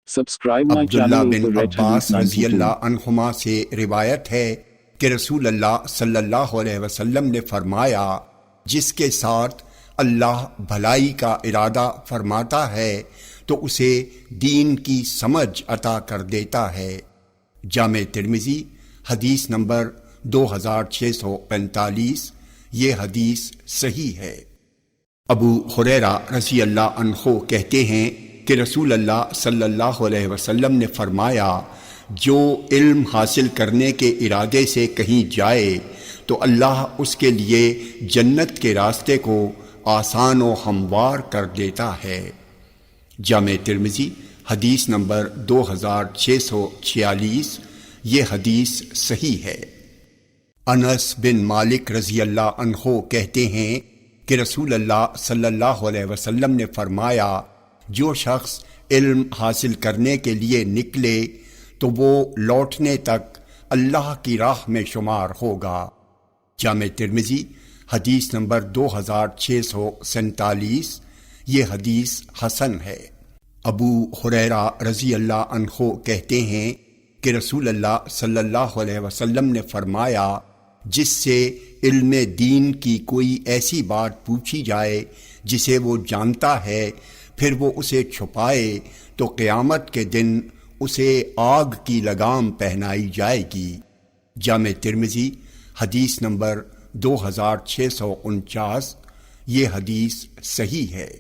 Subscribe my Abdullah channel bin Author Red Abbas Hadith رضی 92. اللہ عنہما سے روایت ہے کہ رسول اللہ صلی اللہ علیہ وسلم نے فرمایا، جس کے ساتھ اللہ بھلائی کا ارادہ فرماتا ہے تو اسے دین کی سمجھ عطا کر دیتا ہے۔ جامع ترمذی حدیث نمبر 2645۔ یہ حدیث صحیح ہے۔ ابو ہریرہ رضی اللہ عنہ کہتے ہیں کہ رسول اللہ صلی اللہ علیہ وسلم نے فرمایا، جو علم حاصل کرنے کے ارادے سے کہیں جائے تو اللہ اس کے لیے جنت کے راستے کو آسان و ہموار کر دیتا ہے۔ جامع ترمذی حدیث نمبر 2646۔ یہ حدیث صحیح ہے۔ انس بن مالک رضی اللہ عنہ کہتے ہیں کہ رسول اللہ صلی اللہ علیہ وسلم نے فرمایا، جو شخص علم حاصل کرنے کے لیے نکلے تو وہ لوٹنے تک اللہ کی راہ میں شمار ہوگا۔ جامع ترمذی حدیث نمبر 2647۔ یہ حدیث حسن ہے۔ ابو ہریرہ رضی اللہ عنہ کہتے ہیں کہ رسول اللہ صلی اللہ علیہ وسلم نے فرمایا، جس سے علم دین کی کوئی ایسی بات پوچھی جائے جسے وہ جانتا ہے، پھر وہ اسے چھپائے تو قیامت کے دن اسے آگ کی لگام پہنائی جائے گی۔ جامع ترمذی حدیث نمبر 2649۔ یہ حدیث صحیح ہے۔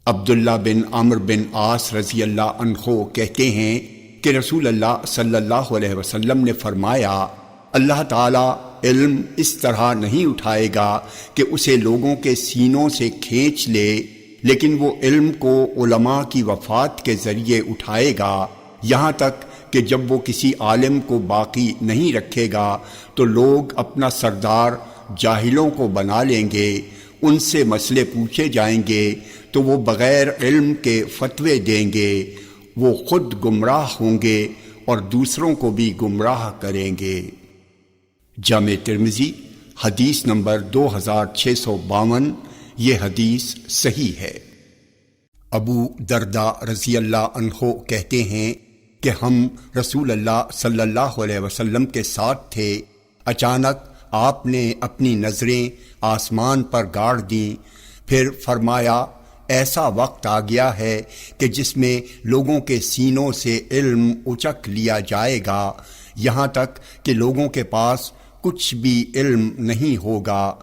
عبداللہ بن عمرو بن عاص رضی اللہ عنہ کہتے ہیں کہ رسول اللہ صلی اللہ علیہ وسلم نے فرمایا، اللہ تعالیٰ علم اس طرح نہیں اٹھائے گا کہ اسے لوگوں کے سینوں سے کھینچ لے، لیکن وہ علم کو علماء کی وفات کے ذریعے اٹھائے گا، یہاں تک کہ جب وہ کسی عالم کو باقی نہیں رکھے گا تو لوگ اپنا سردار جاہلوں کو بنا لیں گے، ان سے مسئلے پوچھے جائیں گے تو وہ بغیر علم کے فتوے دیں گے، وہ خود گمراہ ہوں گے اور دوسروں کو بھی گمراہ کریں گے۔ جامع ترمذی حدیث نمبر 2652۔ یہ حدیث صحیح ہے۔ ابو درداء رضی اللہ عنہ کہتے ہیں کہ ہم رسول اللہ صلی اللہ علیہ وسلم کے ساتھ تھے، اچانک آپ نے اپنی نظریں آسمان پر گاڑ دیں، پھر فرمایا، ایسا وقت آ گیا ہے کہ جس میں لوگوں کے سینوں سے علم اچک لیا جائے گا، یہاں تک کہ لوگوں کے پاس کچھ بھی علم نہیں ہوگا۔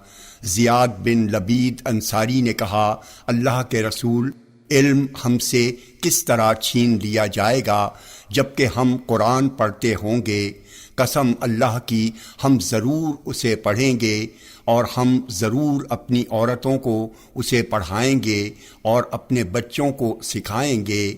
زیاد بن لبید انصاری نے کہا، اللہ کے رسول، علم ہم سے کس طرح چھین لیا جائے گا جبکہ ہم قرآن پڑھتے ہوں گے؟ قسم اللہ کی، ہم ضرور اسے پڑھیں گے اور ہم ضرور اپنی عورتوں کو اسے پڑھائیں گے اور اپنے بچوں کو سکھائیں گے۔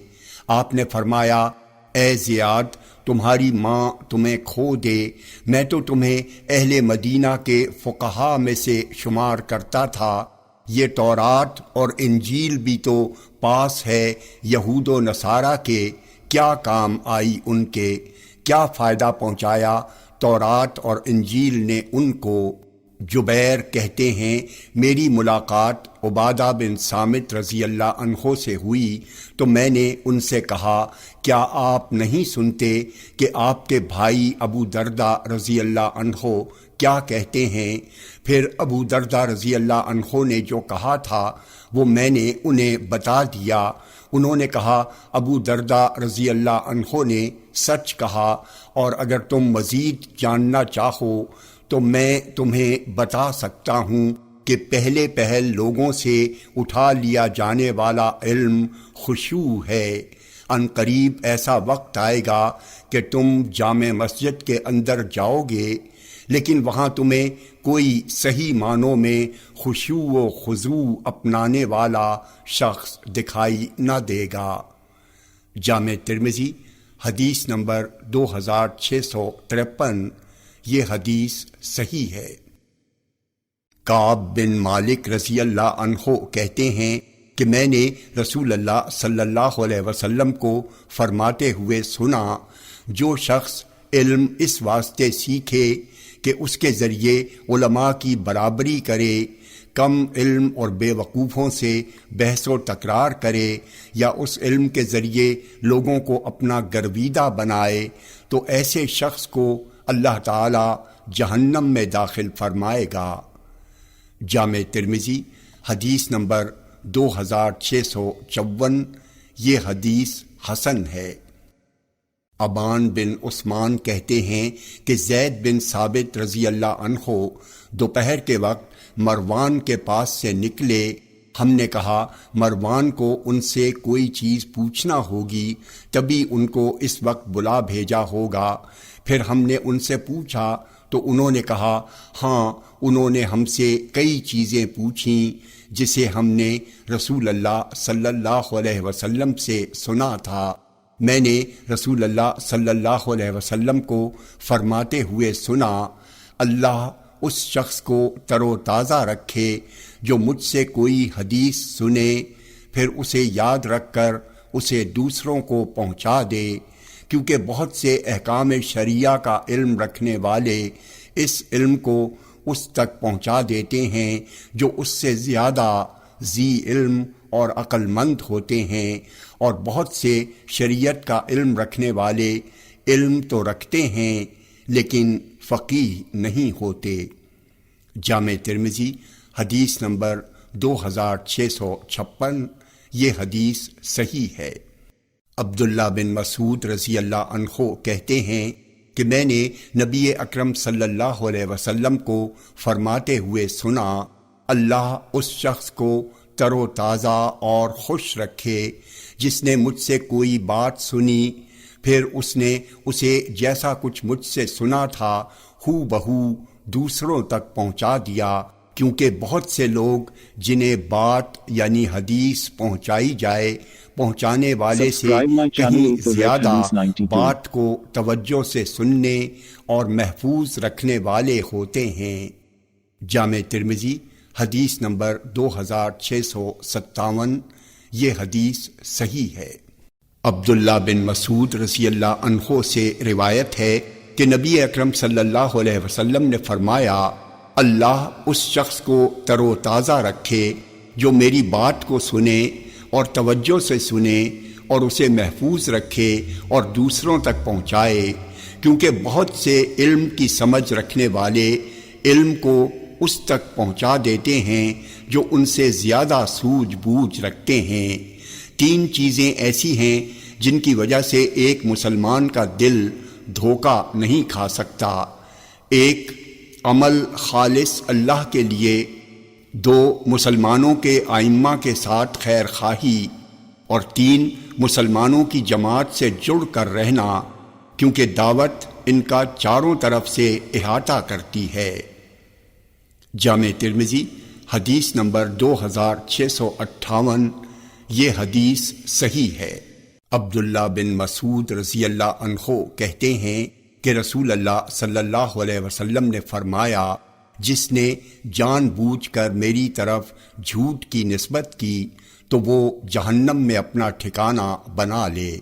آپ نے فرمایا، اے زیاد، تمہاری ماں تمہیں کھو دے، میں تو تمہیں اہل مدینہ کے فقہاء میں سے شمار کرتا تھا۔ یہ تورات اور انجیل بھی تو پاس ہے یہود و نصارہ کے، کیا کام آئی ان کے؟ کیا فائدہ پہنچایا تورات اور انجیل نے ان کو؟ جبیر کہتے ہیں، میری ملاقات عبادہ بن صامت رضی اللہ عنہ سے ہوئی تو میں نے ان سے کہا، کیا آپ نہیں سنتے کہ آپ کے بھائی ابو درداء رضی اللہ عنہ کیا کہتے ہیں؟ پھر ابو درداء رضی اللہ عنہ نے جو کہا تھا وہ میں نے انہیں بتا دیا۔ انہوں نے کہا، ابو درداء رضی اللہ عنہ نے سچ کہا، اور اگر تم مزید جاننا چاہو تو میں تمہیں بتا سکتا ہوں کہ پہلے لوگوں سے اٹھا لیا جانے والا علم خشوع ہے۔ ان قریب ایسا وقت آئے گا کہ تم جامع مسجد کے اندر جاؤ گے لیکن وہاں تمہیں کوئی صحیح معنوں میں خشوع و خضوع اپنانے والا شخص دکھائی نہ دے گا۔ جامع ترمذی حدیث نمبر 2653۔ یہ حدیث صحیح ہے۔ کعب بن مالک رضی اللہ عنہ کہتے ہیں کہ میں نے رسول اللہ صلی اللہ علیہ وسلم کو فرماتے ہوئے سنا، جو شخص علم اس واسطے سیکھے کہ اس کے ذریعے علماء کی برابری کرے، کم علم اور بے وقوفوں سے بحث و تکرار کرے یا اس علم کے ذریعے لوگوں کو اپنا گرویدہ بنائے تو ایسے شخص کو اللہ تعالی جہنم میں داخل فرمائے گا۔ جامع ترمذی حدیث نمبر 2654، یہ حدیث حسن ہے۔ ابان بن عثمان کہتے ہیں کہ زید بن ثابت رضی اللہ عنہ دوپہر کے وقت مروان کے پاس سے نکلے۔ ہم نے کہا مروان کو ان سے کوئی چیز پوچھنا ہوگی، تبھی ان کو اس وقت بلا بھیجا ہوگا۔ پھر ہم نے ان سے پوچھا تو انہوں نے کہا ہاں، انہوں نے ہم سے کئی چیزیں پوچھیں جسے ہم نے رسول اللہ صلی اللہ علیہ وسلم سے سنا تھا۔ میں نے رسول اللہ صلی اللہ علیہ وسلم کو فرماتے ہوئے سنا، اللہ اس شخص کو تر و تازہ رکھے جو مجھ سے کوئی حدیث سنے، پھر اسے یاد رکھ کر اسے دوسروں کو پہنچا دے، کیونکہ بہت سے احکام شریعہ کا علم رکھنے والے اس علم کو اس تک پہنچا دیتے ہیں جو اس سے زیادہ ذی علم اور عقل مند ہوتے ہیں، اور بہت سے شریعت کا علم رکھنے والے علم تو رکھتے ہیں لیکن فقیہ نہیں ہوتے۔ جامع ترمذی حدیث نمبر 2656، یہ حدیث صحیح ہے۔ عبداللہ بن مسعود رضی اللہ عنہ کہتے ہیں کہ میں نے نبی اکرم صلی اللہ علیہ وسلم کو فرماتے ہوئے سنا، اللہ اس شخص کو تر و تازہ اور خوش رکھے جس نے مجھ سے کوئی بات سنی، پھر اس نے اسے جیسا کچھ مجھ سے سنا تھا ہو بہو دوسروں تک پہنچا دیا، کیونکہ بہت سے لوگ جنہیں بات یعنی حدیث پہنچائی جائے پہنچانے والے سے کہیں زیادہ بات کو توجہ سے سننے اور محفوظ رکھنے والے ہوتے ہیں۔ جامع ترمذی حدیث نمبر 2657، یہ حدیث صحیح ہے۔ عبداللہ بن مسعود رضی اللہ عنہ سے روایت ہے کہ نبی اکرم صلی اللہ علیہ وسلم نے فرمایا، اللہ اس شخص کو تر و تازہ رکھے جو میری بات کو سنے اور توجہ سے سنے اور اسے محفوظ رکھے اور دوسروں تک پہنچائے، کیونکہ بہت سے علم کی سمجھ رکھنے والے علم کو اس تک پہنچا دیتے ہیں جو ان سے زیادہ سوجھ بوجھ رکھتے ہیں۔ 3 چیزیں ایسی ہیں جن کی وجہ سے ایک مسلمان کا دل دھوکہ نہیں کھا سکتا۔ 1، عمل خالص اللہ کے لیے۔ 2، مسلمانوں کے ائمہ کے ساتھ خیر خواہی۔ اور 3، مسلمانوں کی جماعت سے جڑ کر رہنا، کیونکہ دعوت ان کا چاروں طرف سے احاطہ کرتی ہے۔ جامع ترمذی حدیث نمبر 2658، یہ حدیث صحیح ہے۔ عبداللہ بن مسعود رضی اللہ عنہ کہتے ہیں کہ رسول اللہ صلی اللہ علیہ وسلم نے فرمایا، جس نے جان بوجھ کر میری طرف جھوٹ کی نسبت کی تو وہ جہنم میں اپنا ٹھکانہ بنا لے۔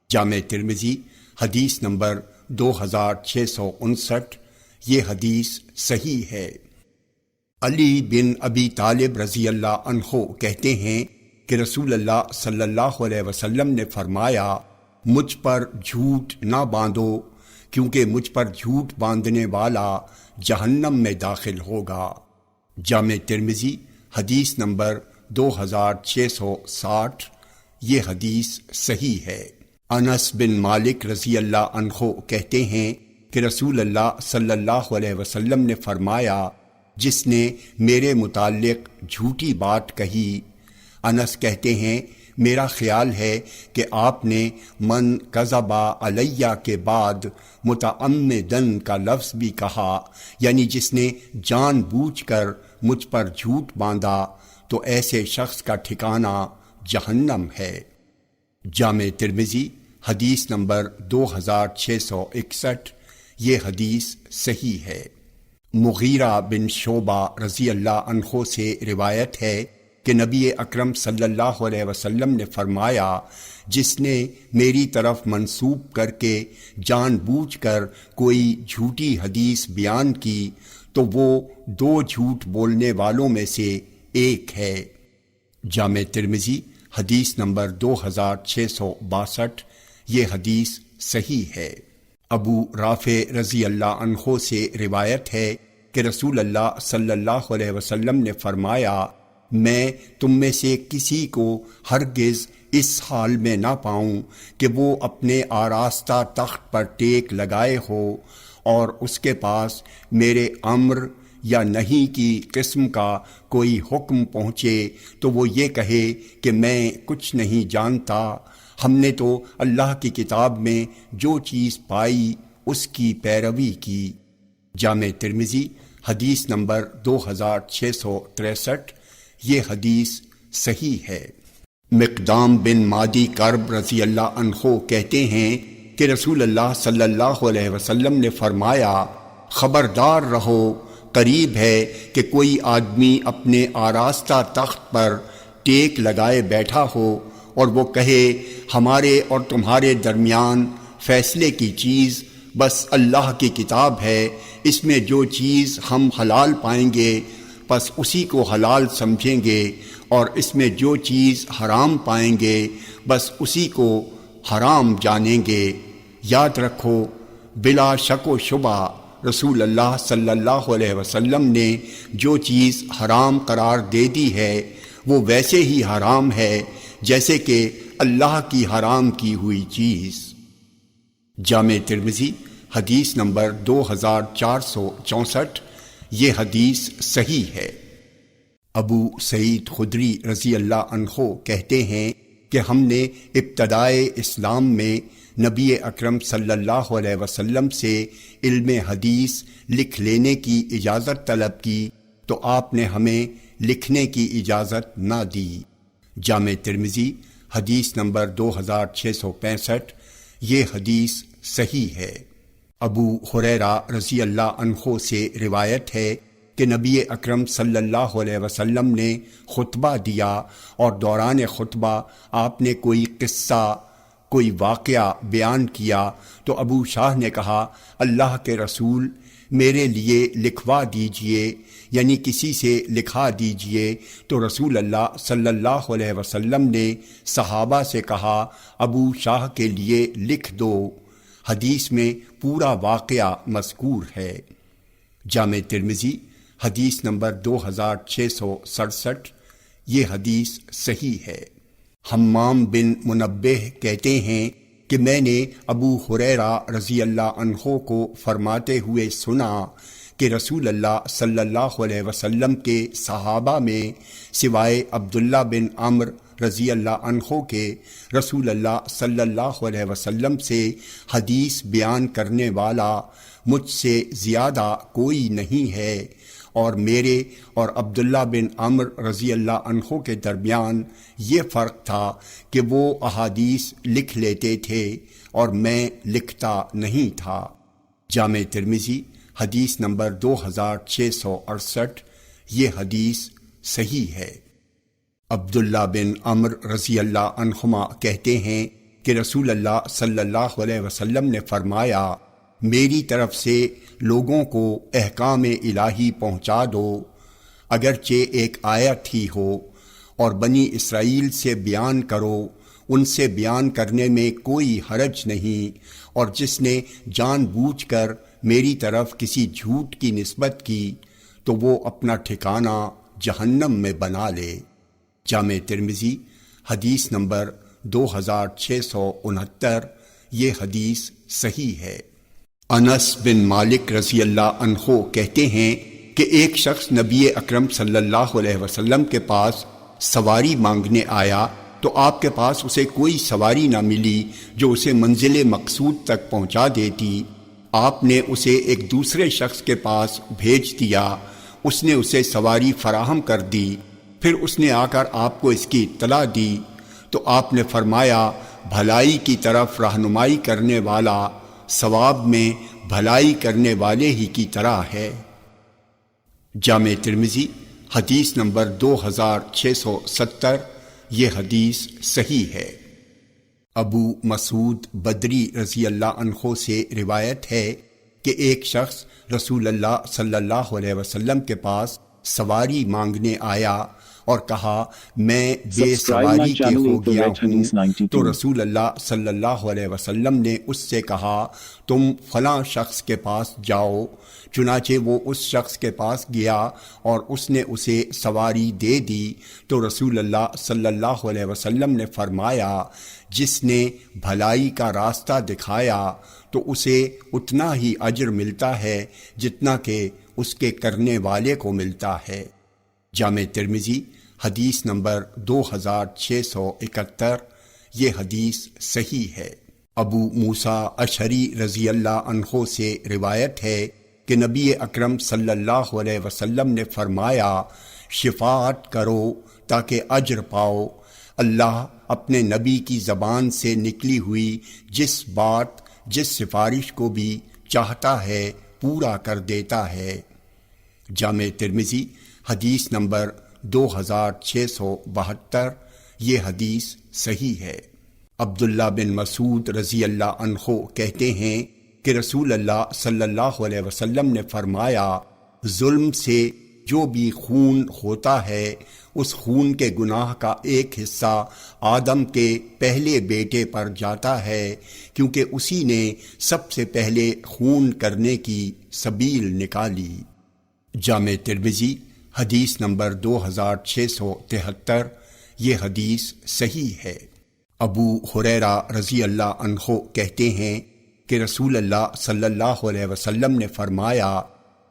جامع ترمذی حدیث نمبر 2659، یہ حدیث صحیح ہے۔ علی بن ابی طالب رضی اللہ عنہ کہتے ہیں کہ رسول اللہ صلی اللہ علیہ وسلم نے فرمایا، مجھ پر جھوٹ نہ باندھو، کیونکہ مجھ پر جھوٹ باندھنے والا جہنم میں داخل ہوگا۔ جامع ترمذی حدیث نمبر 2660، یہ حدیث صحیح ہے۔ انس بن مالک رضی اللہ عنہ کہتے ہیں کہ رسول اللہ صلی اللہ علیہ وسلم نے فرمایا، جس نے میرے متعلق جھوٹی بات کہی۔ انس کہتے ہیں، میرا خیال ہے کہ آپ نے من کذب علیہ کے بعد متعمدن کا لفظ بھی کہا، یعنی جس نے جان بوجھ کر مجھ پر جھوٹ باندھا تو ایسے شخص کا ٹھکانہ جہنم ہے۔ جامع ترمذی حدیث نمبر 2661، یہ حدیث صحیح ہے۔ مغیرہ بن شعبہ رضی اللہ عنہ سے روایت ہے کہ نبی اکرم صلی اللہ علیہ وسلم نے فرمایا، جس نے میری طرف منسوب کر کے جان بوجھ کر کوئی جھوٹی حدیث بیان کی تو وہ 2 جھوٹ بولنے والوں میں سے ایک ہے۔ جامع ترمذی حدیث نمبر 2662، یہ حدیث صحیح ہے۔ ابو رافع رضی اللہ عنہ سے روایت ہے کہ رسول اللہ صلی اللہ علیہ وسلم نے فرمایا، میں تم میں سے کسی کو ہرگز اس حال میں نہ پاؤں کہ وہ اپنے آراستہ تخت پر ٹیک لگائے ہو اور اس کے پاس میرے امر یا نہیں کی قسم کا کوئی حکم پہنچے تو وہ یہ کہے کہ میں کچھ نہیں جانتا، ہم نے تو اللہ کی کتاب میں جو چیز پائی اس کی پیروی کی۔ جامع ترمذی حدیث نمبر 2663، یہ حدیث صحیح ہے۔ مقدام بن مادی کرب رضی اللہ عنہ کہتے ہیں کہ رسول اللہ صلی اللہ علیہ وسلم نے فرمایا، خبردار رہو، قریب ہے کہ کوئی آدمی اپنے آراستہ تخت پر ٹیک لگائے بیٹھا ہو اور وہ کہے، ہمارے اور تمہارے درمیان فیصلے کی چیز بس اللہ کی کتاب ہے، اس میں جو چیز ہم حلال پائیں گے بس اسی کو حلال سمجھیں گے، اور اس میں جو چیز حرام پائیں گے بس اسی کو حرام جانیں گے۔ یاد رکھو، بلا شک و شبہ رسول اللہ صلی اللہ علیہ وسلم نے جو چیز حرام قرار دے دی ہے وہ ویسے ہی حرام ہے جیسے کہ اللہ کی حرام کی ہوئی چیز۔ جامع ترمذی حدیث نمبر 2464، یہ حدیث صحیح ہے۔ ابو سعید خدری رضی اللہ عنہ کہتے ہیں کہ ہم نے ابتدائے اسلام میں نبی اکرم صلی اللہ علیہ وسلم سے علم حدیث لکھ لینے کی اجازت طلب کی تو آپ نے ہمیں لکھنے کی اجازت نہ دی۔ جامع ترمذی حدیث نمبر 2665، یہ حدیث صحیح ہے۔ ابو ہریرہ رضی اللہ عنہ سے روایت ہے کہ نبی اکرم صلی اللہ علیہ وسلم نے خطبہ دیا اور دوران خطبہ آپ نے کوئی قصہ، کوئی واقعہ بیان کیا تو ابو شاہ نے کہا، اللہ کے رسول میرے لیے لکھوا دیجئے، یعنی کسی سے لکھا دیجئے۔ تو رسول اللہ صلی اللہ علیہ وسلم نے صحابہ سے کہا، ابو شاہ کے لیے لکھ دو۔ حدیث میں پورا واقعہ مذکور ہے۔ جامع ترمذی حدیث نمبر 2667، یہ حدیث صحیح ہے۔ حمام بن منبہ کہتے ہیں کہ میں نے ابو ہریرہ رضی اللہ عنہ کو فرماتے ہوئے سنا کہ رسول اللہ صلی اللہ علیہ وسلم کے صحابہ میں سوائے عبداللہ بن عمرو رضی اللہ عنہ کے رسول اللہ صلی اللہ علیہ وسلم سے حدیث بیان کرنے والا مجھ سے زیادہ کوئی نہیں ہے، اور میرے اور عبداللہ بن عمرو رضی اللہ عنہ کے درمیان یہ فرق تھا کہ وہ احادیث لکھ لیتے تھے اور میں لکھتا نہیں تھا۔ جامع ترمذی حدیث نمبر 2668، یہ حدیث صحیح ہے۔ عبداللہ بن عمرو رضی اللہ عنہما کہتے ہیں کہ رسول اللہ صلی اللہ علیہ وسلم نے فرمایا، میری طرف سے لوگوں کو احکام الہی پہنچا دو، اگرچہ ایک آیت ہی ہو، اور بنی اسرائیل سے بیان کرو، ان سے بیان کرنے میں کوئی حرج نہیں، اور جس نے جان بوجھ کر میری طرف کسی جھوٹ کی نسبت کی تو وہ اپنا ٹھکانہ جہنم میں بنا لے۔ جامع ترمذی حدیث نمبر 2669، یہ حدیث صحیح ہے۔ انس بن مالک رضی اللہ عنہ کہتے ہیں کہ ایک شخص نبی اکرم صلی اللہ علیہ وسلم کے پاس سواری مانگنے آیا تو آپ کے پاس اسے کوئی سواری نہ ملی جو اسے منزل مقصود تک پہنچا دیتی۔ آپ نے اسے ایک دوسرے شخص کے پاس بھیج دیا، اس نے اسے سواری فراہم کر دی، پھر اس نے آ کر آپ کو اس کی اطلاع دی تو آپ نے فرمایا، بھلائی کی طرف رہنمائی کرنے والا ثواب میں بھلائی کرنے والے ہی کی طرح ہے۔ جامع ترمذی حدیث نمبر 2670، یہ حدیث صحیح ہے۔ ابو مسعود بدری رضی اللہ عنہ سے روایت ہے کہ ایک شخص رسول اللہ صلی اللہ علیہ وسلم کے پاس سواری مانگنے آیا اور کہا میں بے سواری کے ہو گیا ہوں، تو رسول اللہ صلی اللہ علیہ وسلم نے اس سے کہا تم فلاں شخص کے پاس جاؤ۔ چنانچہ وہ اس شخص کے پاس گیا اور اس نے اسے سواری دے دی، تو رسول اللہ صلی اللہ علیہ وسلم نے فرمایا جس نے بھلائی کا راستہ دکھایا تو اسے اتنا ہی اجر ملتا ہے جتنا کہ اس کے کرنے والے کو ملتا ہے۔ جامع ترمذی حدیث نمبر 2671، یہ حدیث صحیح ہے۔ ابو موسیٰ اشعری رضی اللہ عنہ سے روایت ہے کہ نبی اکرم صلی اللہ علیہ وسلم نے فرمایا شفاعت کرو تاکہ اجر پاؤ، اللہ اپنے نبی کی زبان سے نکلی ہوئی جس بات جس سفارش کو بھی چاہتا ہے پورا کر دیتا ہے۔ جامع ترمذی حدیث نمبر 2672، یہ حدیث صحیح ہے۔ عبداللہ بن مسعود رضی اللہ عنہ کہتے ہیں کہ رسول اللہ صلی اللہ علیہ وسلم نے فرمایا ظلم سے جو بھی خون ہوتا ہے اس خون کے گناہ کا ایک حصہ آدم کے پہلے بیٹے پر جاتا ہے، کیونکہ اسی نے سب سے پہلے خون کرنے کی سبیل نکالی۔ جامع ترمذی حدیث نمبر 2673، یہ حدیث صحیح ہے۔ ابو ہریرہ رضی اللہ عنہ کہتے ہیں کہ رسول اللہ صلی اللہ علیہ وسلم نے فرمایا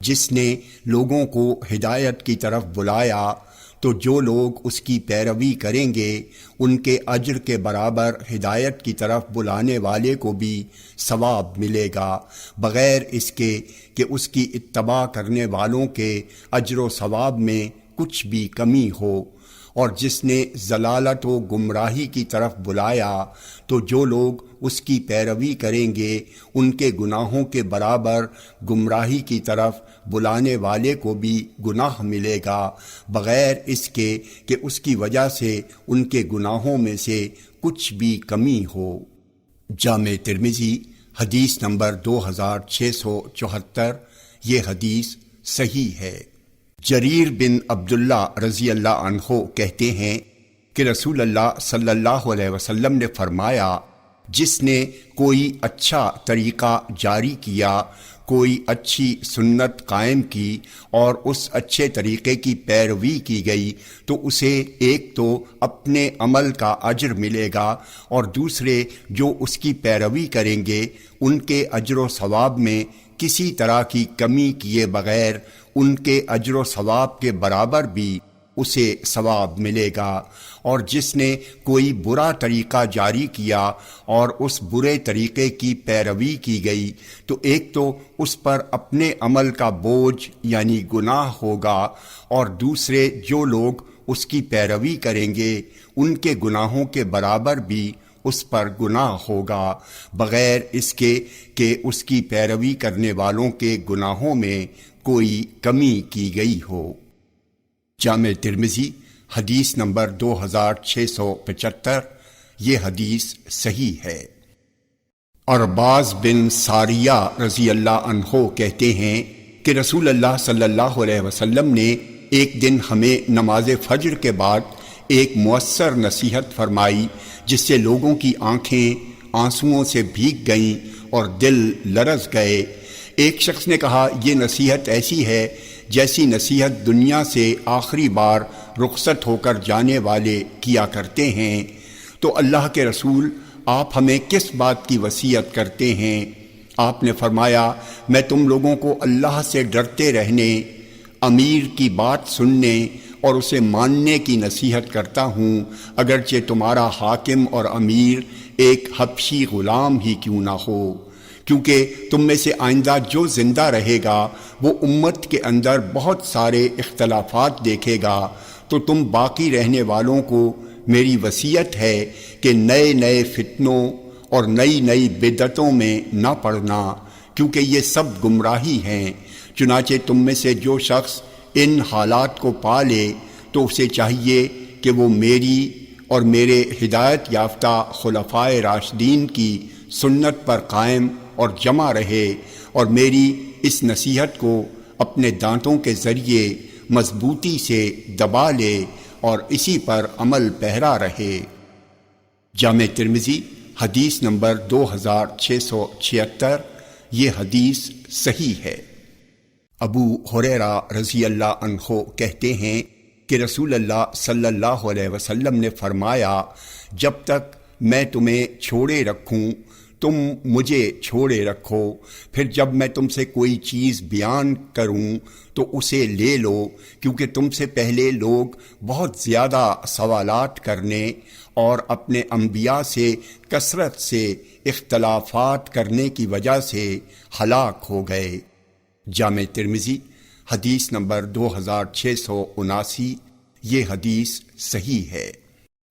جس نے لوگوں کو ہدایت کی طرف بلایا تو جو لوگ اس کی پیروی کریں گے ان کے اجر کے برابر ہدایت کی طرف بلانے والے کو بھی ثواب ملے گا، بغیر اس کے کہ اس کی اتباع کرنے والوں کے اجر و ثواب میں کچھ بھی کمی ہو۔ اور جس نے ضلالت و گمراہی کی طرف بلایا تو جو لوگ اس کی پیروی کریں گے ان کے گناہوں کے برابر گمراہی کی طرف بلانے والے کو بھی گناہ ملے گا، بغیر اس کے کہ اس کی وجہ سے ان کے گناہوں میں سے کچھ بھی کمی ہو۔ جامع ترمذی حدیث نمبر 2674، یہ حدیث صحیح ہے۔ جریر بن عبداللہ رضی اللہ عنہ کہتے ہیں کہ رسول اللہ صلی اللہ علیہ وسلم نے فرمایا جس نے کوئی اچھا طریقہ جاری کیا، کوئی اچھی سنت قائم کی اور اس اچھے طریقے کی پیروی کی گئی تو اسے ایک تو اپنے عمل کا اجر ملے گا اور دوسرے جو اس کی پیروی کریں گے ان کے اجر و ثواب میں کسی طرح کی کمی کیے بغیر ان کے اجر و ثواب کے برابر بھی اسے ثواب ملے گا۔ اور جس نے کوئی برا طریقہ جاری کیا اور اس برے طریقے کی پیروی کی گئی تو ایک تو اس پر اپنے عمل کا بوجھ یعنی گناہ ہوگا اور دوسرے جو لوگ اس کی پیروی کریں گے ان کے گناہوں کے برابر بھی اس پر گناہ ہوگا، بغیر اس کے کہ اس کی پیروی کرنے والوں کے گناہوں میں کوئی کمی کی گئی ہو۔ جامع ترمذی حدیث نمبر 2675، یہ حدیث صحیح ہے۔ ارباز بن ساریہ رضی اللہ عنہ کہتے ہیں کہ رسول اللہ صلی اللہ علیہ وسلم نے ایک دن ہمیں نماز فجر کے بعد ایک مؤثر نصیحت فرمائی جس سے لوگوں کی آنکھیں آنسوؤں سے بھیگ گئیں اور دل لرز گئے۔ ایک شخص نے کہا یہ نصیحت ایسی ہے جیسی نصیحت دنیا سے آخری بار رخصت ہو کر جانے والے کیا کرتے ہیں، تو اللہ کے رسول آپ ہمیں کس بات کی وصیت کرتے ہیں؟ آپ نے فرمایا میں تم لوگوں کو اللہ سے ڈرتے رہنے، امیر کی بات سننے اور اسے ماننے کی نصیحت کرتا ہوں، اگرچہ تمہارا حاکم اور امیر ایک حبشی غلام ہی کیوں نہ ہو، کیونکہ تم میں سے آئندہ جو زندہ رہے گا وہ امت کے اندر بہت سارے اختلافات دیکھے گا، تو تم باقی رہنے والوں کو میری وصیت ہے کہ نئے نئے فتنوں اور نئی نئی بدعتوں میں نہ پڑنا، کیونکہ یہ سب گمراہی ہیں۔ چنانچہ تم میں سے جو شخص ان حالات کو پا لے تو اسے چاہیے کہ وہ میری اور میرے ہدایت یافتہ خلفائے راشدین کی سنت پر قائم اور جمع رہے اور میری اس نصیحت کو اپنے دانتوں کے ذریعے مضبوطی سے دبا لے اور اسی پر عمل پیرا رہے۔ جامع ترمذی حدیث نمبر 2676، یہ حدیث صحیح ہے۔ ابو ہریرہ رضی اللہ عنہ کہتے ہیں کہ رسول اللہ صلی اللہ علیہ وسلم نے فرمایا، جب تک میں تمہیں چھوڑے رکھوں تم مجھے چھوڑے رکھو، پھر جب میں تم سے کوئی چیز بیان کروں تو اسے لے لو، کیونکہ تم سے پہلے لوگ بہت زیادہ سوالات کرنے اور اپنے انبیاء سے کثرت سے اختلافات کرنے کی وجہ سے ہلاک ہو گئے۔ جامع ترمذی حدیث نمبر 2679، یہ حدیث صحیح ہے۔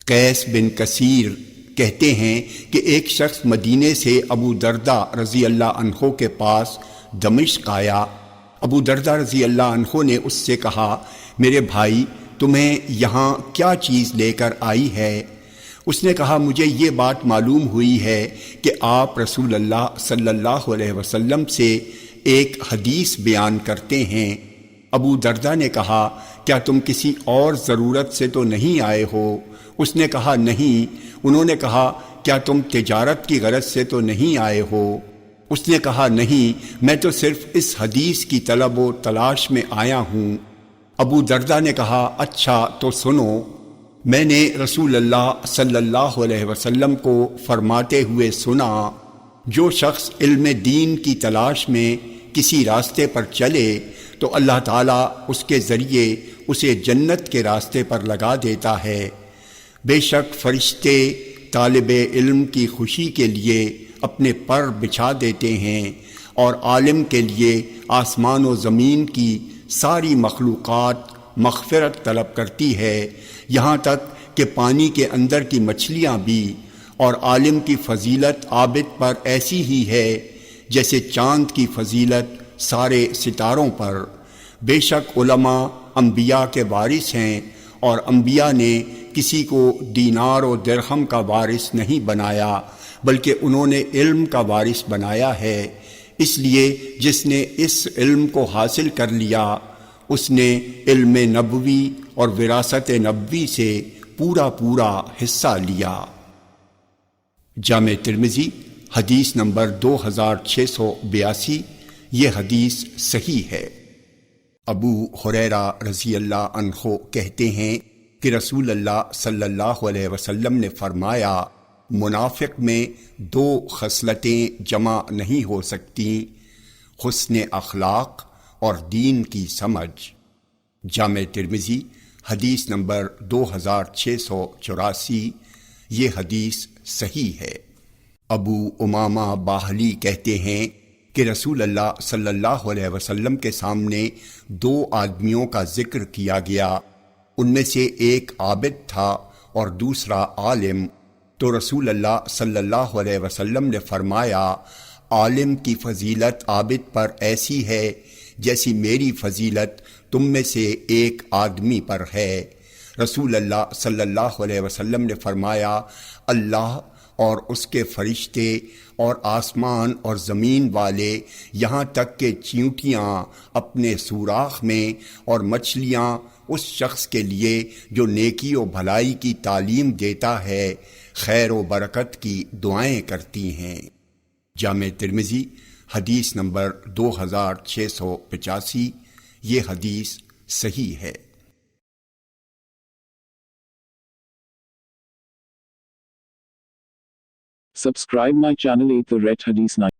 قیس بن کثیر کہتے ہیں کہ ایک شخص مدینے سے ابو دردہ رضی اللہ عنہ کے پاس دمشق آیا۔ ابو دردہ رضی اللہ عنہ نے اس سے کہا، میرے بھائی تمہیں یہاں کیا چیز لے کر آئی ہے؟ اس نے کہا، مجھے یہ بات معلوم ہوئی ہے کہ آپ رسول اللہ صلی اللہ علیہ وسلم سے ایک حدیث بیان کرتے ہیں۔ ابو دردہ نے کہا، کیا تم کسی اور ضرورت سے تو نہیں آئے ہو؟ اس نے کہا، نہیں۔ انہوں نے کہا، کیا تم تجارت کی غرض سے تو نہیں آئے ہو؟ اس نے کہا، نہیں، میں تو صرف اس حدیث کی طلب و تلاش میں آیا ہوں۔ ابو دردہ نے کہا، اچھا تو سنو، میں نے رسول اللہ صلی اللہ علیہ وسلم کو فرماتے ہوئے سنا، جو شخص علم دین کی تلاش میں کسی راستے پر چلے تو اللہ تعالیٰ اس کے ذریعے اسے جنت کے راستے پر لگا دیتا ہے۔ بے شک فرشتے طالب علم کی خوشی کے لیے اپنے پر بچھا دیتے ہیں، اور عالم کے لیے آسمان و زمین کی ساری مخلوقات مغفرت طلب کرتی ہے، یہاں تک کہ پانی کے اندر کی مچھلیاں بھی۔ اور عالم کی فضیلت عابد پر ایسی ہی ہے جیسے چاند کی فضیلت سارے ستاروں پر۔ بے شک علماء انبیاء کے وارث ہیں، اور انبیاء نے کسی کو دینار و درہم کا وارث نہیں بنایا، بلکہ انہوں نے علم کا وارث بنایا ہے۔ اس لیے جس نے اس علم کو حاصل کر لیا، اس نے علم نبوی اور وراثت نبوی سے پورا حصہ لیا۔ جامع ترمذی حدیث نمبر 2682، یہ حدیث صحیح ہے۔ ابو ہریرہ رضی اللہ عنہ کہتے ہیں کہ رسول اللہ صلی اللہ علیہ وسلم نے فرمایا، منافق میں 2 خصلتیں جمع نہیں ہو سکتی، حسن اخلاق اور دین کی سمجھ۔ جامع ترمذی حدیث نمبر 2684، یہ حدیث صحیح ہے۔ ابو امامہ باہلی کہتے ہیں کہ رسول اللہ صلی اللہ علیہ وسلم کے سامنے 2 آدمیوں کا ذکر کیا گیا، ان میں سے ایک عابد تھا اور دوسرا عالم۔ تو رسول اللہ صلی اللہ علیہ وسلم نے فرمایا، عالم کی فضیلت عابد پر ایسی ہے جیسی میری فضیلت تم میں سے ایک آدمی پر ہے۔ رسول اللہ صلی اللہ علیہ وسلم نے فرمایا، اللہ اور اس کے فرشتے اور آسمان اور زمین والے، یہاں تک کہ چیونٹیاں اپنے سوراخ میں اور مچھلیاں اس شخص کے لیے جو نیکی و بھلائی کی تعلیم دیتا ہے، خیر و برکت کی دعائیں کرتی ہیں۔ جامع ترمذی حدیث نمبر 2685، یہ حدیث صحیح ہے۔ Subscribe my channel 8 The Red Hadith 9.